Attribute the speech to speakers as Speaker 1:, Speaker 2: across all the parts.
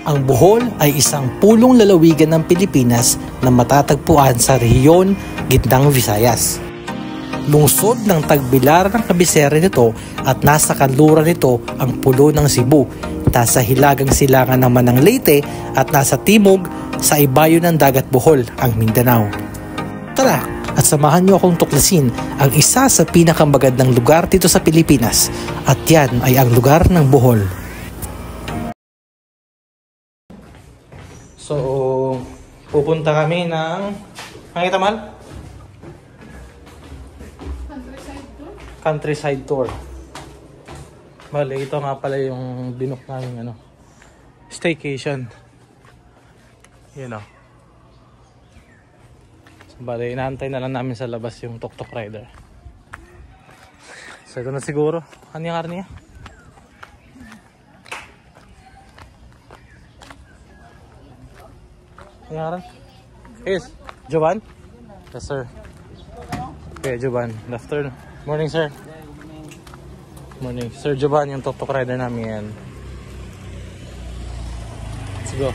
Speaker 1: Ang Bohol ay isang pulong lalawigan ng Pilipinas na matatagpuan sa rehiyon Gitnang Visayas. Lungsod ng Tagbilar ng kabisera nito at nasa kanluran nito ang pulo ng Cebu, nasa hilagang silangan naman ng Leyte at nasa timog sa ibayo ng Dagat Bohol, ang Mindanao. Tara at samahan niyo akong tuklasin ang isa sa pinakamagandang lugar dito sa Pilipinas at yan ay ang lugar ng Bohol. So, pupunta kami ng... Nakita mal? Countryside tour. Bale, ito nga pala yung binook namin staycation. Yun o. So, bale, inaantay na lang namin sa labas yung tuk-tuk rider. So, ito na siguro. Ano yung karniya? Yes, Jovan? Yes, sir. Okay, Jovan. Good afternoon. Morning, sir. Morning. Sir Jovan, yung tuk-tuk rider namin yan. Let's go.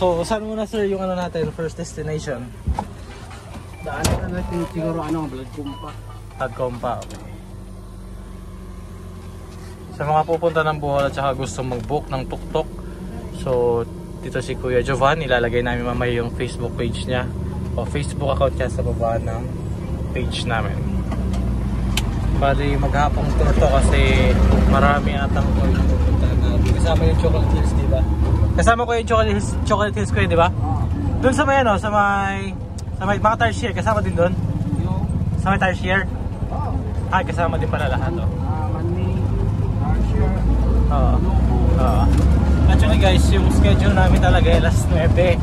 Speaker 1: So, saan muna, sir, yung natin, first destination?
Speaker 2: Daanan na natin siguro Vladcompa.
Speaker 1: Vladcompa, okay. Sa mga pupunta ng Bohol at saka gusto mag-book ng tuk-tuk, so, dito si Kuya Jovan, ilalagay namin mamaya yung Facebook page niya o Facebook account niya sa baba ng page namin. Bali maghapong tour to kasi marami atang tour na pupuntahan natin. Kasama yung Chocolate Hills, diba? Kasama ko yung Chocolate Hills ko yun, diba? Doon sa may sa may mga tarsier, kasama din doon? Sa may tarsier? Ay, kasama din pala lahat,
Speaker 2: Mani, tarsier,
Speaker 1: Oo. Actually guys, yung schedule namin talaga ay alas 9.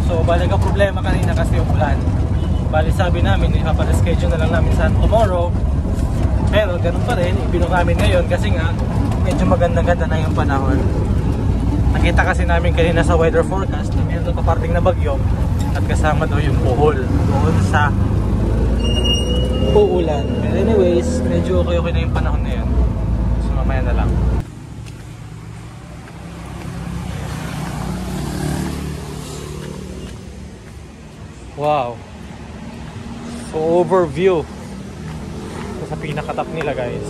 Speaker 1: So bali ka problema kanina kasi yung ulan. Bali sabi namin, ipapa-schedule na lang namin sa tomorrow. Pero ganun pa rin, ibinok namin ngayon kasi nga medyo maganda-ganda na yung panahon. Nakita kasi namin kanina sa weather forecast na meron paparting na bagyo at kasama daw yung Bohol doon sa uulan. But anyways, medyo okay na yung panahon na yun. So mamaya na lang. Wow. So overview. So, sa pinakatap nila guys.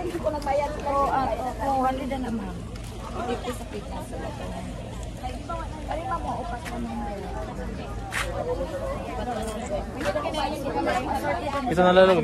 Speaker 3: Hindi ko nagbayad ko wali na naman. Dito sa pita sa lahat. Kali mo upas ko na.
Speaker 1: Ito nalalagay.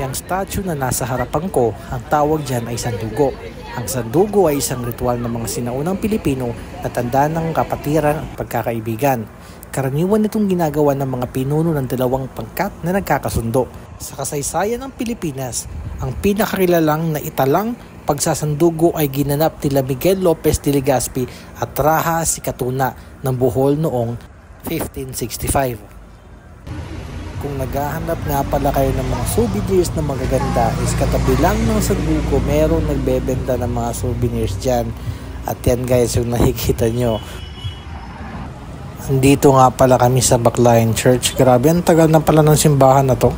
Speaker 1: Yang statue na nasa harapan ko, ang tawag dyan ay sandugo. Ang sandugo ay isang ritual ng mga sinaunang Pilipino na tanda ng kapatiran at pagkakaibigan. Karaniwan itong ginagawa ng mga pinuno ng dalawang pangkat na nagkakasundo. Sa kasaysayan ng Pilipinas, ang pinakakilalang na italang pagsasandugo ay ginanap nila Miguel Lopez de Legazpi at Raha Sikatuna ng Bohol noong 1565. Kung naghahanap nga pala kayo ng mga souvenirs na magaganda, is katabi lang ng sandugo merong nagbebenta ng mga souvenirs dyan. At yan guys, yung nakikita nyo. Dito nga pala kami sa Baclayan Church. Grabe, ang tagal na pala ng simbahan na to.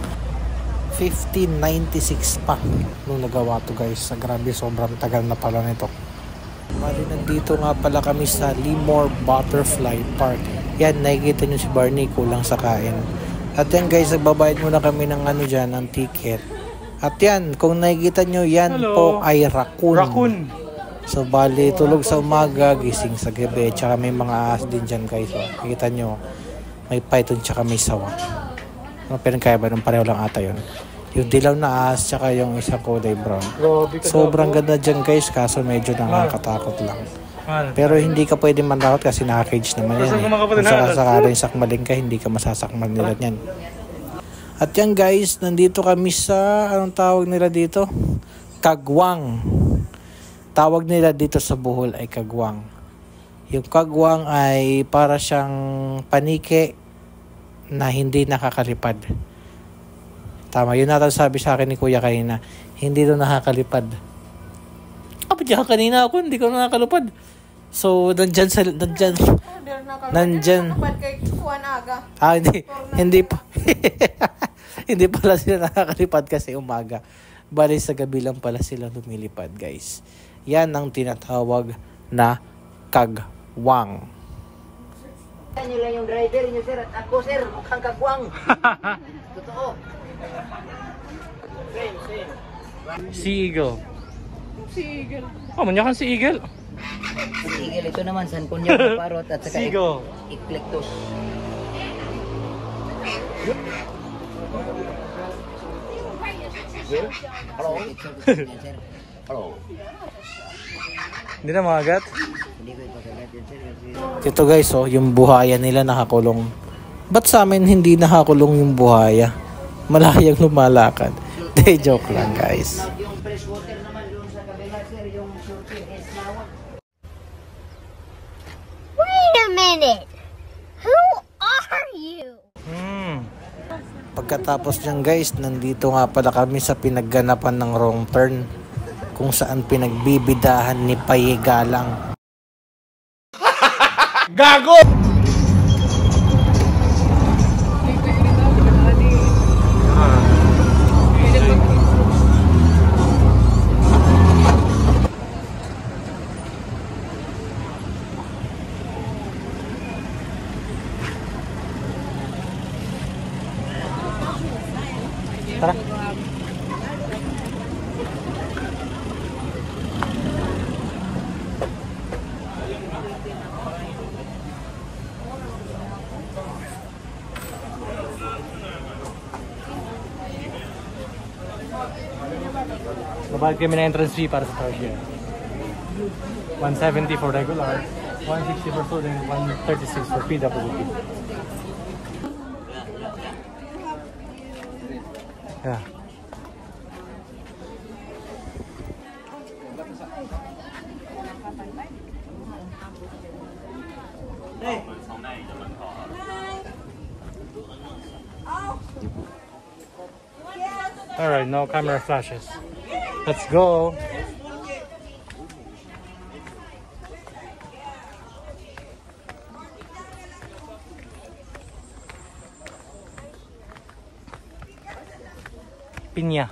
Speaker 1: 1596 pa nung nagawa to guys. Grabe, sobrang tagal na pala nito. Bali, nandito nga pala kami sa Lemoore Butterfly Park. Yan, nakikita nyo si Barney, kulang sa kain. At yan guys, nagbabayad muna kami ng dyan, ng ticket. At yan, kung nakikita nyo, yan po ay raccoon. So bali, tulog sa umaga, gising sa gabi. Tsaka may mga ahas din dyan guys. Nakikita nyo, may python tsaka may sawa. Ano pinagkaiba nung pareho lang ata yun. Yung dilaw na ahas tsaka yung isang kulay brown. Sobrang ganda dyan guys, kaso medyo nakakatakot lang. Pero hindi ka pwede manakot kasi naka-cage naman yan. Kung sakasakaling sakmaling ka, hindi ka masasakmal nila yan. At yan guys, nandito kami sa, anong tawag nila dito? Kagwang. Tawag nila dito sa Bohol ay Kagwang. Yung kagwang ay para siyang panike na hindi nakakalipad. Tama, yun natin sabi sa akin ni Kuya kanina. Hindi doon nakakalipad. Diyan kanina ako, hindi ko nakakalupad. So, nandyan. Hindi pa. Hindi pala sila nakakalipad kasi umaga. Bali sa gabi lang pala sila lumilipad, guys. Yan ang tinatawag na kagwang.
Speaker 4: Nyo lang yung driver nyo, sir. At ako, sir, mukhang kagwang. Totoo.
Speaker 1: Si Eagle. Oh, manyakan si Eagle.
Speaker 4: Sigil, ito naman, San Cunyo, Parot, at saka
Speaker 1: Sigo.
Speaker 4: Eclectus. Hello? Hello?
Speaker 1: Hindi na makagat.
Speaker 4: Hindi ko ipakagat yan, sir.
Speaker 1: Ito guys, oh, yung buhaya nila nakakulong. Ba't sa amin hindi nakakulong yung buhaya? Malayang lumalakad. De, joke lang guys.
Speaker 4: Yung fresh water naman doon sa kabila, sir, yung shooting is lawak.
Speaker 3: Wait a minute! Who are you?
Speaker 1: Pagkatapos nyan guys, nandito nga pala kami sa pinagganapan ng wrong turn. Kung saan pinagbibidahan ni Payigalang. Gago! Tara. Babayad kami na entrance fee para sa third year. 170 for regular, 160 for student, 136 for PWD. Yeah. Alright, no camera flashes. Let's go. Pinya.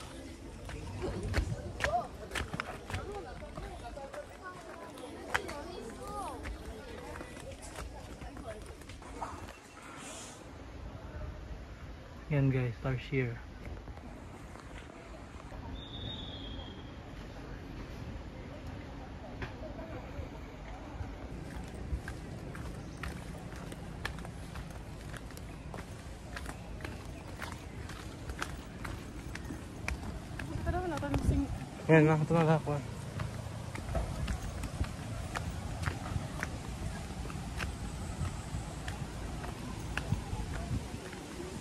Speaker 1: Yan guys, Tarsier. Yan na, ito na ako.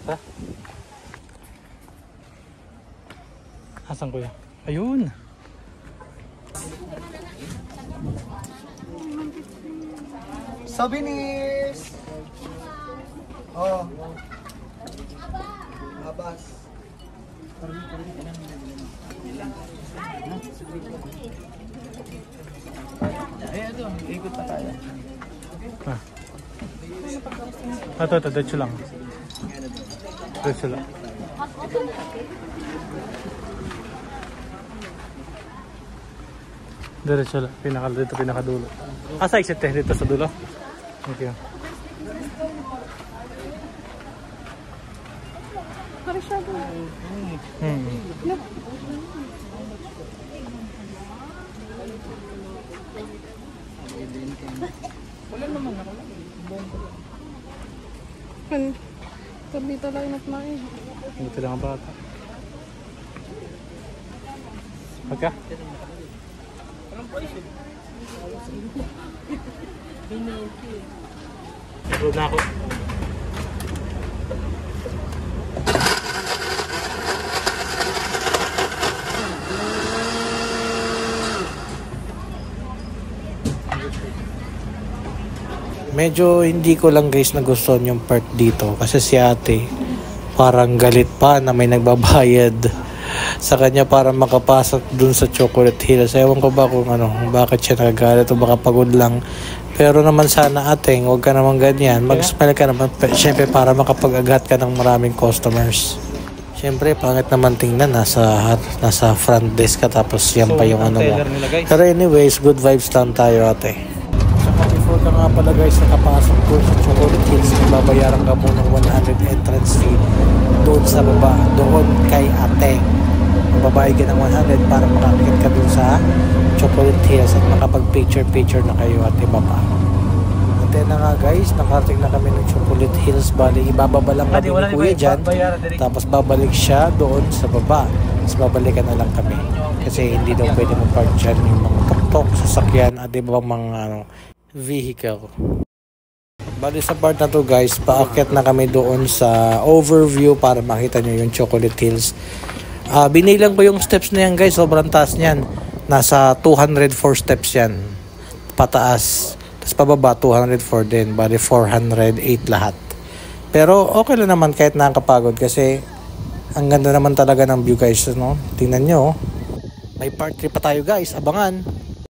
Speaker 1: Tara. Asan kuya? Ayun!
Speaker 2: Souvenirs! Oh. Abas. Ito, ikot pa tayo.
Speaker 1: Ito, diretso lang. Diretso lang. Diretso lang. Dito, pinakadulo. Sa exit eh, dito sa dulo. Thank you.
Speaker 2: Wala naman ako.
Speaker 3: Dito lang at main.
Speaker 1: Dito lang ang bata. Pagka? Road na ako. Medyo hindi ko lang guys nagustuhan yung part dito kasi si ate parang galit pa na may nagbabayad sa kanya para makapasok dun sa Chocolate Hills. Ewan ko ba kung bakit siya nagagalit o baka pagod lang. Pero naman sana ate, huwag ka naman ganyan. Mag-smile ka naman, syempre para makapag-agat ka ng maraming customers. Syempre, pangit naman tingnan, nasa front desk ka tapos yan pa yung mo. Pero anyways, good vibes lang tayo ate. Saka before ka nga pala guys nakapasok doon sa Chocolate Hills, babayaran ka muna ng 100 entrance fee doon sa baba, doon kay ate. Babayad ka ng 100 para makakit ka doon sa Chocolate Hills at makapag-picture na kayo at ibaba. Ate na nga guys, nakarating na kami ng Chocolate Hills. Bali, ibababa lang kami ni kuya dyan. Tapos babalik siya doon sa baba. Tapos babalikan na lang kami. Kasi hindi daw pwede mag-park dyan yung mga tok-tok, sasakyan at ibang mga vehicle. Bali sa part na to guys, paakyat na kami doon sa overview para makita nyo yung Chocolate Hills. Binilang ko yung steps na yan guys, sobrang taas niyan. Nasa 204 steps yan pataas, tapos pababa 204 din, bali 408 lahat. Pero okay lang naman kahit nakakapagod kasi ang ganda naman talaga ng view guys, no? Tingnan nyo, may part 3 pa tayo guys, abangan.